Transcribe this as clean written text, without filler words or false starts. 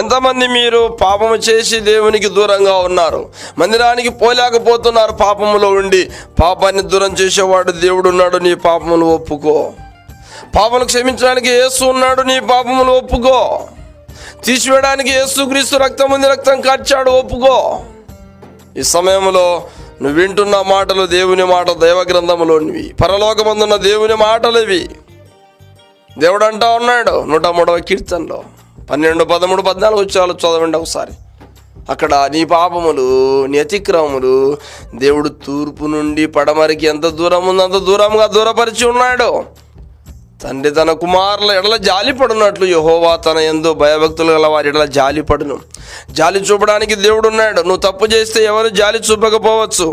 ఎంతమంది మీరు పాపము చేసి దేవునికి దూరంగా ఉన్నారు, మందిరానికి పోలేకపోతున్నారు పాపములో ఉండి? పాపాన్ని దూరం చేసేవాడు దేవుడు ఉన్నాడు, నీ పాపములు ఒప్పుకో. పాపను క్షమించడానికి యేసు ఉన్నాడు, నీ పాపములు ఒప్పుకో. తీసివేయడానికి యేసుక్రీస్తు రక్తం ఉంది, రక్తం కార్చాడు, ఒప్పుకో. ఈ సమయంలో నువ్వు వింటున్న మాటలు దేవుని మాట, దైవ గ్రంథములోనివి, పరలోకమందున్న దేవుని మాటలు ఇవి. దేవుడు అంటా ఉన్నాడు 103వ కీర్తనలో 12, 13, 14 వచ్చాలు చదవండి ఒకసారి. అక్కడ నీ పాపములు, నీ అతిక్రమములు దేవుడు తూర్పు నుండి పడమరికి ఎంత దూరం ఉందో అంత దూరంగా దూరపరిచి ఉన్నాడు. తండ్రి తన కుమారుల ఎడల జాలిపడినట్లు యెహోవా తన యందు భయభక్తులు గల వారి ఎడల జాలిపడును. జాలి చూపడానికి దేవుడు ఉన్నాడు. నువ్వు తప్పు చేస్తే ఎవరు జాలి చూపకపోవచ్చు.